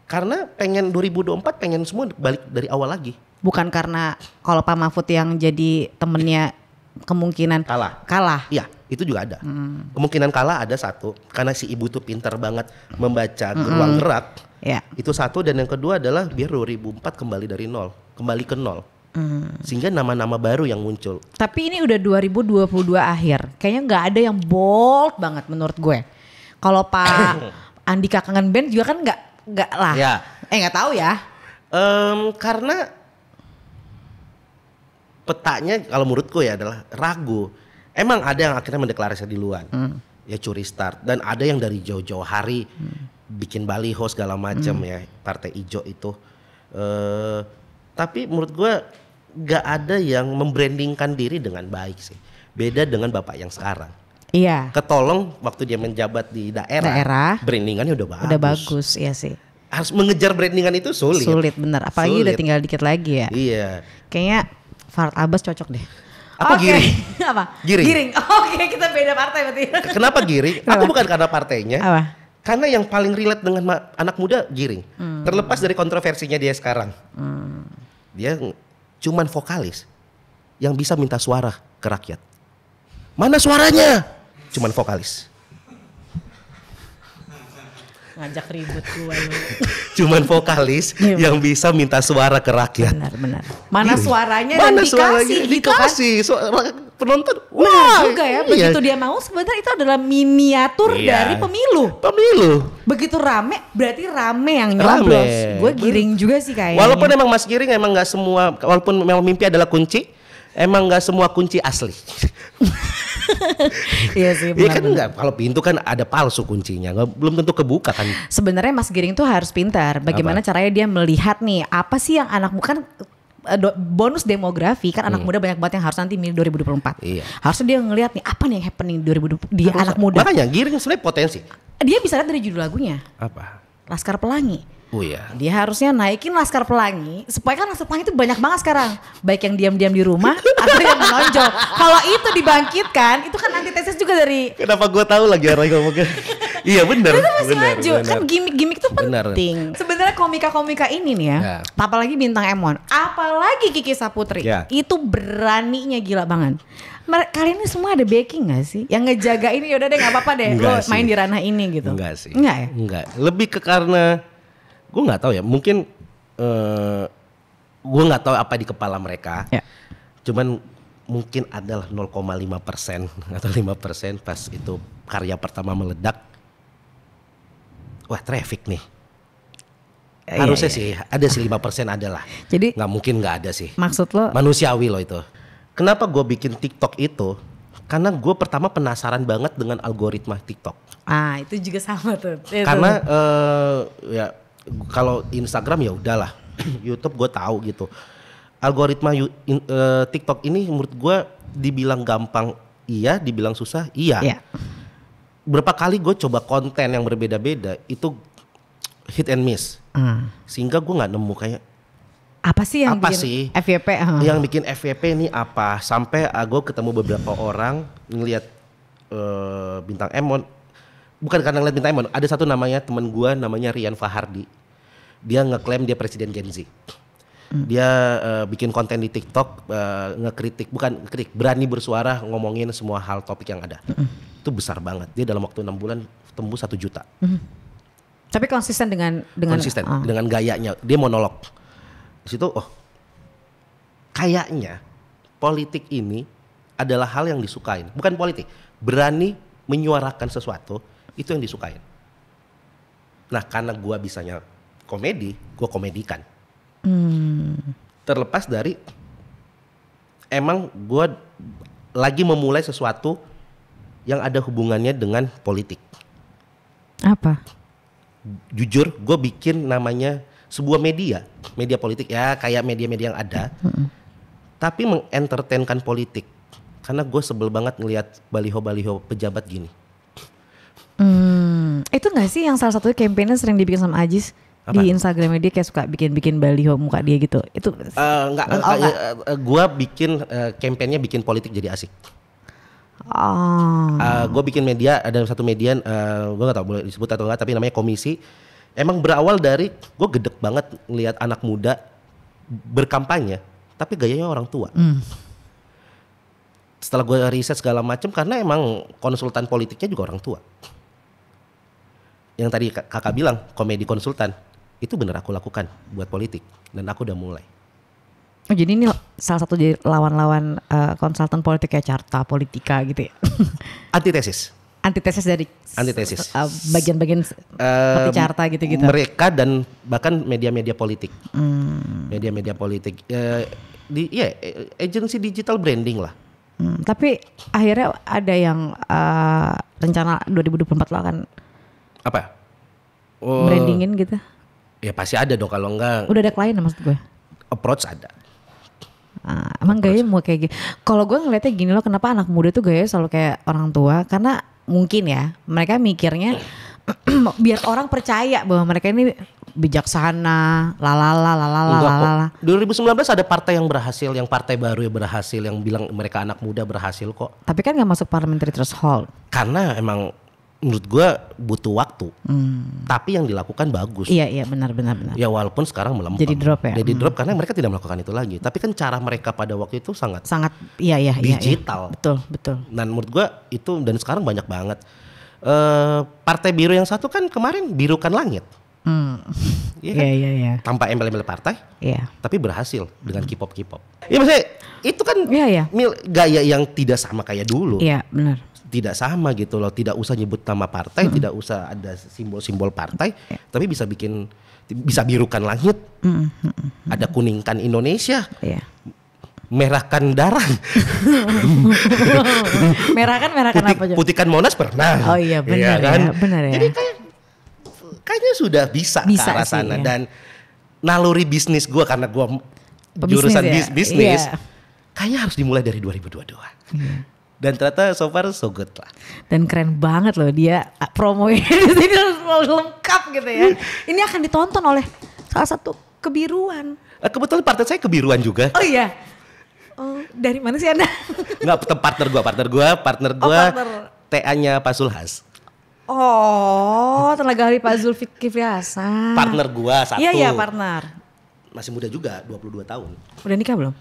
Karena pengen 2024 pengen semua balik dari awal lagi. Bukan karena kalau Pak Mahfud yang jadi temennya kemungkinan kalah. Iya, itu juga ada. Kemungkinan kalah ada satu, karena si ibu tuh pintar banget membaca ruang gerak. Ya. Itu satu, dan yang kedua adalah biar 2004 kembali dari nol, kembali ke nol. Sehingga nama-nama baru yang muncul. Tapi ini udah 2022 akhir, kayaknya nggak ada yang bold banget menurut gue. Kalau Pak Andika Kangen Band juga kan nggak lah. Ya. Nggak tahu ya. Karena petanya kalau menurutku ya adalah ragu. Emang ada yang akhirnya mendeklarasikan duluan, ya curi start, dan ada yang dari jauh-jauh hari bikin baliho segala macam ya, Partai Ijo itu. Tapi menurut gue gak ada yang membrandingkan diri dengan baik sih. Beda dengan bapak yang sekarang. Iya. Ketolong waktu dia menjabat di daerah. Brandingannya udah bagus. Udah bagus, iya sih. Harus mengejar brandingan itu sulit. Sulit bener, apalagi udah tinggal dikit lagi ya. Iya. Kayaknya Farhad Abbas cocok deh. Apa giring? Apa? Giring. Oke, kita beda partai berarti. Kenapa giring? Aku bukan karena partainya. Apa? Karena yang paling relate dengan anak muda giring. Terlepas dari kontroversinya dia sekarang. Dia cuman vokalis yang bisa minta suara ke rakyat. Mana suaranya? Cuman vokalis. Ngajak ribut gue. Cuman vokalis yang bisa minta suara ke rakyat. Benar. Mana suaranya dan dikasih gitu kan. Penonton. Wah juga ya. Begitu dia mau sebenarnya itu adalah miniatur dari pemilu. Begitu rame berarti rame yang nyoblos. Gue giring juga sih kayaknya. Walaupun emang Mas Giring emang gak semua. Walaupun memang mimpi adalah kunci. emang nggak semua kunci asli. Iya sih. Iya kan enggak, kalau pintu kan ada palsu kuncinya, belum tentu kebuka kan. Sebenarnya Mas Giring tuh harus pintar. Bagaimana caranya dia melihat nih apa sih yang anak bukan bonus demografi kan anak muda banyak banget yang harus nanti milih 2024. Iya. Harusnya dia ngelihat nih apa nih yang happening 2020 di anak muda. Makanya Giring sebenarnya potensi. Dia bisa lihat dari judul lagunya. Apa? Laskar Pelangi. Oh iya. Dia harusnya naikin Laskar Pelangi supaya kan Laskar Pelangi itu banyak banget sekarang. Baik yang diam-diam di rumah atau yang menonjol. Kalau itu dibangkitkan, itu kan antitesis juga dari. Kenapa gue tahu lagi Roy ngomongnya? Iya benar. Itu masih maju. Kan gimmick itu penting. Sebenarnya komika-komika ini nih ya. Apalagi bintang Emon, apalagi Kiki Saputri. Itu beraninya gila banget. Kalian ini semua ada backing gak sih? Yang ngejaga ini yaudah deh gak apa-apa deh. Lo main di ranah ini gitu. Enggak sih. Enggak ya? Enggak. Lebih ke karena gue nggak tahu ya, mungkin gue nggak tahu apa di kepala mereka. Ya. Cuman mungkin adalah 0,5% atau 5% pas itu karya pertama meledak. Wah traffic nih. Harusnya sih ada sih 5% adalah. Jadi nggak mungkin nggak ada sih. Maksud lo? Manusiawi lo itu. Kenapa gue bikin TikTok itu? Karena gue pertama penasaran banget dengan algoritma TikTok. Ah itu juga sama tuh. Karena ya kalau Instagram ya udahlah, YouTube gue tahu gitu. Algoritma TikTok ini menurut gue dibilang gampang iya, dibilang susah iya. Yeah. Berapa kali gue coba konten yang berbeda-beda itu hit and miss. Sehingga gue nggak nemu kayak apa sih yang bikin FYP? Yang bikin FYP ini apa? Sampai gue ketemu beberapa orang ngelihat bintang Emon. Bukan karena ngeliat bintang Emon, ada satu namanya teman gue namanya Rian Fahardi. Dia ngeklaim dia presiden Gen Z. Dia bikin konten di TikTok ngekritik, bukan kritik, berani bersuara ngomongin semua hal topik yang ada. Itu besar banget. Dia dalam waktu 6 bulan tembus 1 juta. Tapi konsisten dengan dengan gayanya. Dia monolog. Di situ kayaknya politik ini adalah hal yang disukain. Bukan politik, berani menyuarakan sesuatu. Itu yang disukain. Nah karena gue bisanya komedi, gue komedikan. Terlepas dari emang gue lagi memulai sesuatu yang ada hubungannya dengan politik. Apa? Jujur gue bikin namanya sebuah media politik ya kayak media-media yang ada. Tapi mengentertainkan politik. Karena gue sebel banget ngelihat baliho-baliho pejabat gini. Itu gak sih yang salah satu campaignnya sering dibikin sama Ajis? Apa? Di Instagramnya dia kayak suka bikin baliho muka dia gitu. Itu enggak. Gua bikin campaignnya bikin politik jadi asik. Gue bikin media, ada satu media, gue nggak tahu boleh disebut atau enggak, tapi namanya Komisi. Emang berawal dari gue gedek banget ngelihat anak muda berkampanye, tapi gayanya orang tua. Setelah gue riset segala macam, karena emang konsultan politiknya juga orang tua. Yang tadi kakak bilang komedi konsultan, itu bener aku lakukan buat politik dan aku udah mulai. Oh jadi ini salah satu jadi lawan-lawan konsultan politik kayak Carta Politika gitu ya? Antitesis dari bagian-bagian seperti Carta gitu-gitu. Mereka dan bahkan media-media politik, media-media politik, agensi digital branding lah. Tapi akhirnya ada yang rencana 2024 lo akan apa? Brandingin gitu? Ya pasti ada dong, kalau enggak. Udah ada klien maksud gue? Approach ada. Emang gaya mau kayak gini. Kalau gue ngeliatnya gini loh, kenapa anak muda tuh gaya selalu kayak orang tua? Karena mungkin ya mereka mikirnya biar orang percaya bahwa mereka ini bijaksana, lalala. 2019 ada partai yang berhasil, yang partai baru yang berhasil, yang bilang mereka anak muda berhasil kok. Tapi kan gak masuk parliamentary threshold. Karena emang menurut gue butuh waktu, tapi yang dilakukan bagus. Iya benar. Ya walaupun sekarang melempem. Jadi drop ya. Jadi drop karena mereka tidak melakukan itu lagi. Tapi kan cara mereka pada waktu itu sangat digital. Iya. Betul. Dan menurut gue itu, dan sekarang banyak banget. Partai biru yang satu kan kemarin Birukan Langit. Iya. Tanpa embel-embel partai. Iya. Tapi berhasil dengan K-pop. Iya maksudnya itu kan gaya yang tidak sama kayak dulu. Iya benar. Tidak sama gitu loh, tidak usah nyebut nama partai, tidak usah ada simbol-simbol partai, tapi bisa Birukan Langit, ada Kuningkan Indonesia, merahkan darah. merahkan apa aja? Putihkan Monas pernah. Oh iya benar ya, kan? Benar ya. Jadi kayaknya sudah bisa ke arah sana ya. Dan naluri bisnis gue karena gue jurusan bisnis, kayaknya harus dimulai dari 2022. Dan ternyata so far so good lah. Dan keren banget loh dia promonya di sini lengkap gitu ya. Ini akan ditonton oleh salah satu kebiruan. Kebetulan partner saya kebiruan juga. Oh iya. Oh, dari mana sih Anda? Enggak, partner gue TA-nya Pak Zulhas. Oh, tenaga ahli Pak Zulkifli Hasan. Partner gue satu. Iya, partner. Masih muda juga, 22 tahun. Udah nikah belum?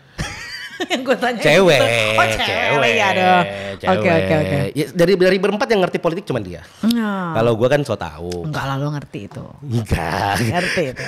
Yang gue tanya cewek. Gitu. Oh cewek ya dong. Oke. Ya, dari berempat yang ngerti politik cuman dia. Kalau gue kan so tahu. Enggak lah, lo ngerti itu. Enggak. Ngerti itu.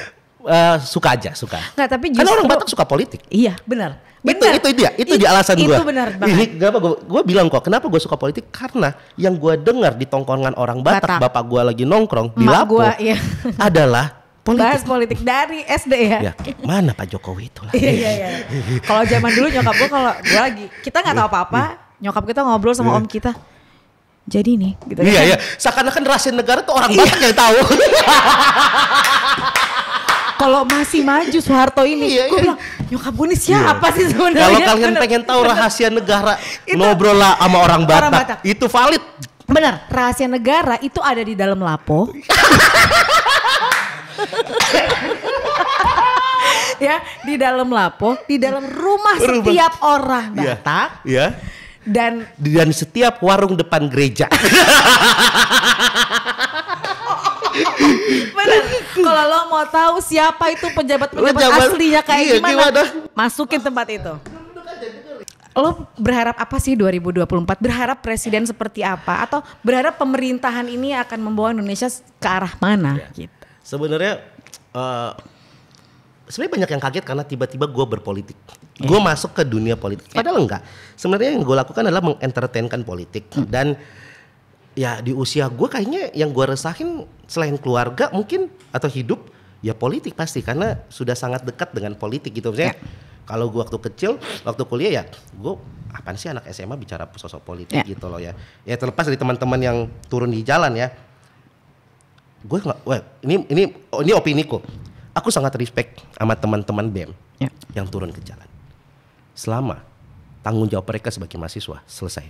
Suka aja. Enggak, tapi justru. Kan orang Batak suka politik. Iya benar. Itu dia alasan gue. Itu benar banget. Gue bilang kok kenapa gue suka politik, karena yang gue dengar di tongkongan orang Batak. Bapak gue lagi nongkrong di Lapo iya. adalah politik. Bahas politik dari SD ya. Mana Pak Jokowi itu lah. Iya. Kalau zaman dulu nyokap gue, kalau gue lagi, kita nggak tahu apa-apa, nyokap kita ngobrol sama om kita. Jadi nih, gitu kan. Iya. Seakan-akan rahasia negara tuh orang Batak yang tahu. Kalau masih maju Soeharto ini, gue bilang nyokap gue ini siapa sih sebenarnya? Kalau kalian pengen tahu rahasia negara, ngobrol lah sama orang Batak. Itu valid. Benar, rahasia negara itu ada di dalam Lapo. Ya, di dalam Lapo, di dalam rumah setiap orang Batak. Iya. Dan setiap warung depan gereja. Benar. Kalau lo mau tahu siapa itu pejabat aslinya kayak gimana, masukin tempat itu. Lo berharap apa sih 2024? Berharap presiden seperti apa? Atau berharap pemerintahan ini akan membawa Indonesia ke arah mana? Gitu. Sebenarnya banyak yang kaget karena tiba-tiba gue berpolitik. Gue masuk ke dunia politik. Padahal enggak. Sebenarnya yang gue lakukan adalah mengentertainkan politik. Dan ya di usia gue kayaknya yang gue resahin selain keluarga mungkin atau hidup, ya politik pasti. Karena sudah sangat dekat dengan politik gitu. Misalnya kalau gue waktu kecil, waktu kuliah ya gue apaan sih anak SMA bicara sosok politik gitu loh ya. Ya terlepas dari teman-teman yang turun di jalan ya. Gue nggak, ini opiniku. Aku sangat respect sama teman-teman BEM yang turun ke jalan. Selama tanggung jawab mereka sebagai mahasiswa selesai.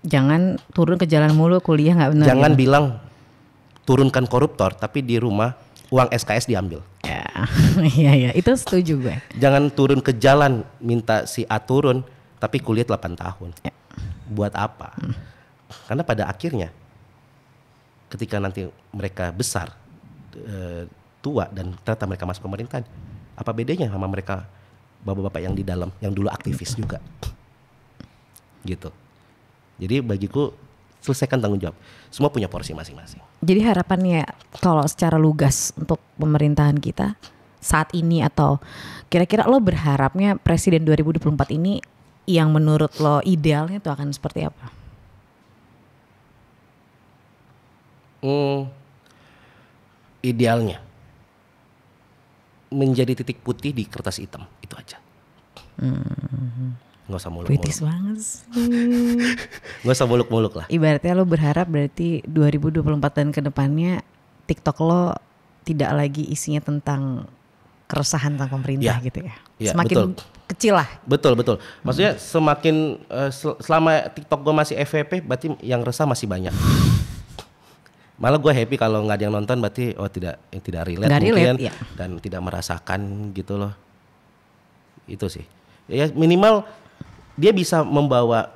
Jangan turun ke jalan mulu kuliah nggak benar. Jangan bilang turunkan koruptor tapi di rumah uang SKS diambil. Iya itu setuju gue. Jangan turun ke jalan minta si A turun tapi kuliah 8 tahun. Buat apa? Karena pada akhirnya ketika nanti mereka besar, tua dan ternyata mereka masuk pemerintahan, apa bedanya sama mereka bapak-bapak yang di dalam yang dulu aktivis juga gitu. Jadi bagiku selesaikan tanggung jawab, semua punya porsi masing-masing. Jadi harapannya kalau secara lugas untuk pemerintahan kita saat ini, atau kira-kira lo berharapnya presiden 2024 ini yang menurut lo idealnya itu akan seperti apa? Idealnya menjadi titik putih di kertas hitam, itu aja. Nggak usah muluk-muluk. Kritis banget sih. Nggak usah muluk-muluk lah. Ibaratnya lo berharap berarti 2024 dan kedepannya TikTok lo tidak lagi isinya tentang keresahan tentang pemerintah gitu ya. Semakin kecil lah. Betul. Maksudnya semakin selama TikTok gue masih FVP, berarti yang resah masih banyak. Malah gue happy kalau nggak ada yang nonton, berarti tidak relate mungkin dan tidak merasakan gitu loh. Itu sih. Ya minimal dia bisa membawa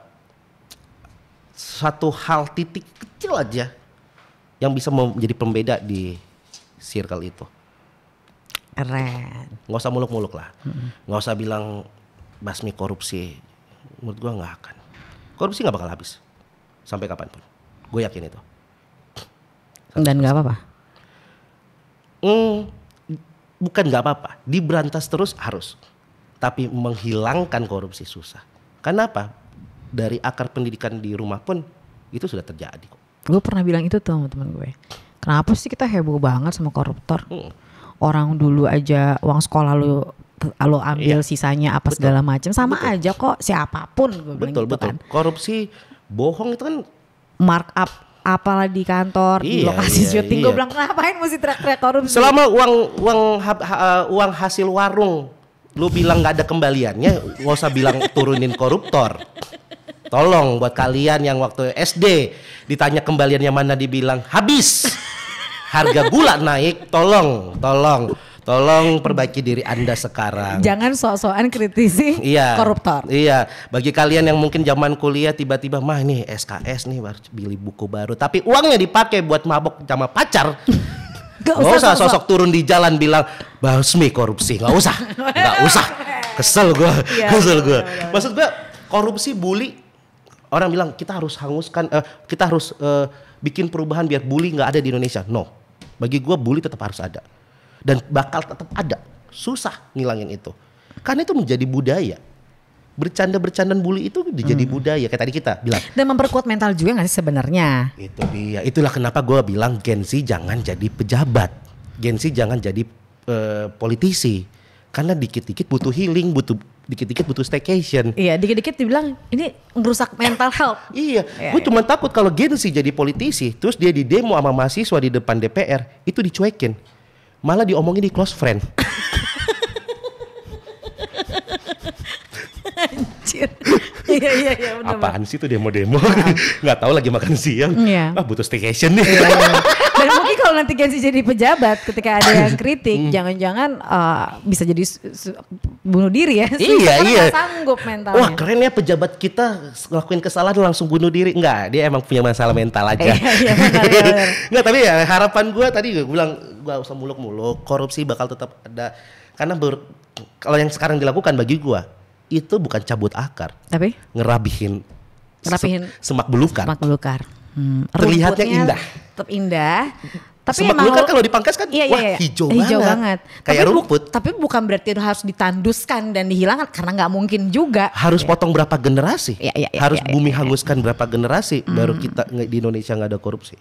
satu hal titik kecil aja yang bisa menjadi pembeda di circle itu. Keren. Nggak usah muluk-muluk lah. Nggak usah bilang basmi korupsi. Menurut gue nggak akan. Korupsi nggak bakal habis sampai kapanpun. Gue yakin itu. Dan nggak apa-apa. Bukan nggak apa-apa. Diberantas terus harus. Tapi menghilangkan korupsi susah. Kenapa? Dari akar pendidikan di rumah pun itu sudah terjadi kok. Gue pernah bilang itu tuh sama teman gue. Kenapa sih kita heboh banget sama koruptor? Orang dulu aja uang sekolah lu lo ambil sisanya apa Betul. segala macam sama aja kok siapapun gue bilang Betul gitu betul. kan. Korupsi, bohong itu kan Markup apalah di kantor, di lokasi syuting, gue bilang ngapain mesti teriak-teriak korupsi. Selama uang hasil warung lu bilang nggak ada kembaliannya, nggak usah bilang turunin koruptor. Tolong buat kalian yang waktu SD ditanya kembaliannya mana dibilang habis. Harga gula naik, tolong perbaiki diri Anda sekarang. Jangan sok-sokan kritisi koruptor. Iya, bagi kalian yang mungkin zaman kuliah tiba-tiba mah nih SKS nih beli buku baru, tapi uangnya dipakai buat mabok sama pacar. Gak usah sosok turun di jalan bilang basmi korupsi, nggak usah. Kesel gue. Maksud gue korupsi, bully, orang bilang kita harus hanguskan, kita harus bikin perubahan biar bully nggak ada di Indonesia. No, bagi gue bully tetap harus ada dan bakal tetap ada. Susah ngilangin itu karena itu menjadi budaya. Bercanda-bercandaan bully itu jadi budaya kayak tadi kita bilang. Dan memperkuat mental juga nggak sih sebenarnya? Itu dia. Itulah kenapa gue bilang Gen Z jangan jadi pejabat, Gen Z jangan jadi politisi, karena dikit-dikit butuh healing, dikit-dikit butuh staycation. Iya, dikit-dikit dibilang ini ngerusak mental health. Iya, gue cuma takut kalau Gen Z jadi politisi, terus dia di demo sama mahasiswa di depan DPR, itu dicuekin, malah diomongin di close friend. Anjir. Iya benar. Apaan sih itu demo-demo? Nggak tahu lagi makan siang. Iya. Butuh staycation nih. Iya. Dan mungkin kalau nanti Gen Z jadi pejabat, ketika ada yang kritik, jangan-jangan bisa jadi bunuh diri ya. Iya. Gak sanggup mentalnya. Wah keren ya pejabat kita ngelakuin kesalahan langsung bunuh diri. Enggak, dia emang punya masalah mental aja. Iya benar. Enggak, tapi ya harapan gue tadi gue bilang gue usah muluk-muluk, korupsi bakal tetap ada. Karena kalau yang sekarang dilakukan bagi gue itu bukan cabut akar, tapi ngerabihin semak belukar. Terlihatnya indah. Tetap indah. Tapi semak belukar kalau dipangkas kan hijau banget. Kayak rumput. Tapi bukan berarti itu harus ditanduskan dan dihilangkan karena nggak mungkin juga. Harus potong berapa generasi? Harus bumi hanguskan berapa generasi baru kita di Indonesia nggak ada korupsi.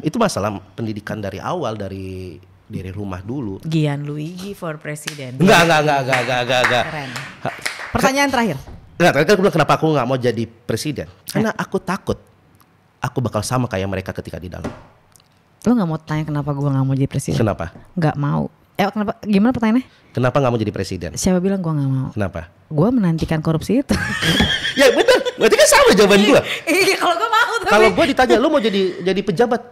Itu masalah pendidikan dari awal, dari rumah dulu. Gianluigi for president. Enggak. Keren. Pertanyaan terakhir. Enggak, tadi kan aku bilang kenapa aku nggak mau jadi presiden? Karena aku takut aku bakal sama kayak mereka ketika di dalam. Lo nggak mau tanya kenapa gue nggak mau jadi presiden? Kenapa? Nggak mau. Kenapa? Gimana pertanyaannya? Kenapa nggak mau jadi presiden? Siapa bilang gue nggak mau? Kenapa? Gue menantikan korupsi itu. Ya benar. Berarti kan sama jawaban gue. Iya kalau gue mau. Kalau gue ditanya lo mau jadi pejabat,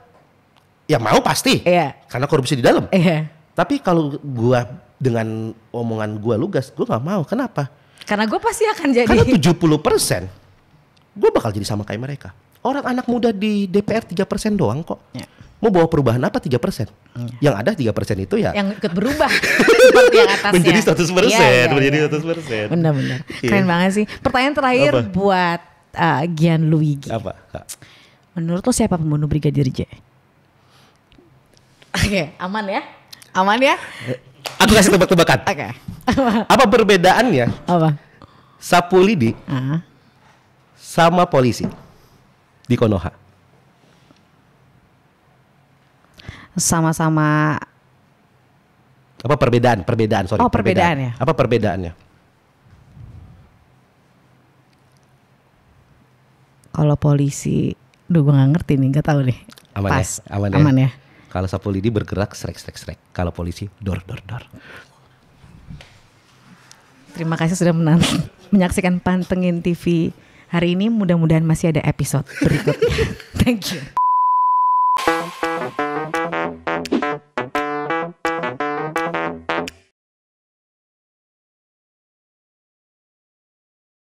ya mau pasti. Iya. Karena korupsi di dalam. Iya. Tapi kalau gue dengan omongan gue lugas, gue nggak mau. Kenapa? Karena gue pasti akan jadi. Karena 70% gue bakal jadi sama kayak mereka. Orang anak muda di DPR 3% doang kok. Ya. Mau bawa perubahan apa 3%? Yang ada 3% itu ya yang ikut berubah seperti yang atasnya. Menjadi 100%. Ya. Menjadi 100%. Benar-benar. Keren banget sih. Pertanyaan terakhir buat Gianluigi. Apa? Menurut lo siapa pembunuh Brigadir J? Oke, aman ya? Aman ya? Aku kasih tebak-tebakan. Oke. Apa perbedaannya? Apa? Sapu lidi sama polisi di Konoha. Sama-sama. Apa perbedaan? Sorry. Oh, perbedaan ya. Apa perbedaannya? Kalau polisi, gue gak ngerti nih, gak tahu nih. Aman Pas. Ya? Aman ya. Kalau sapu lidi bergerak srek. Kalau polisi dor. Terima kasih sudah menyaksikan Pantengin TV hari ini. Mudah-mudahan masih ada episode berikutnya. Thank you.